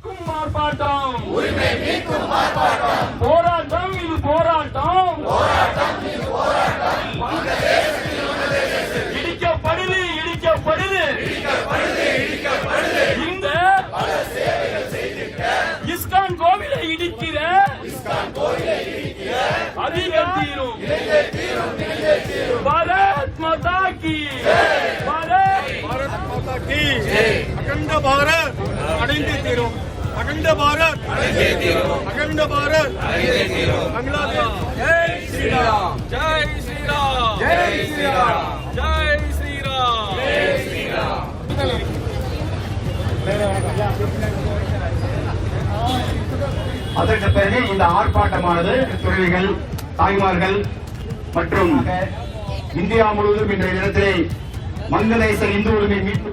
ஆர்ப்பாட்டம் போராட்டம் இது போராட்டம் இடிக்கப்படுது இந்த இஸ்கான் கோவிலை இடிக்கிற அதிகாரம் பாரத் மாதா கி அகண்ட பாரத் அடைந்தே தீரும். அகண்ட பாரத் அகண்ட பாரத் பங்களாதேஷ். ஜெய் ஸ்ரீராம் ஜெய் ஸ்ரீராம் ஜெய் ஸ்ரீராம் ஜெய் ஸ்ரீராம் ஜெய் ஸ்ரீராம். அதற்கு பிறகு இந்த ஆர்ப்பாட்டமானது துறவிகள், தாய்மார்கள் மற்றும் இந்தியா முழுவதும் இன்றைய தினத்திலே வங்கதேச இந்து உரிமை மீட்பு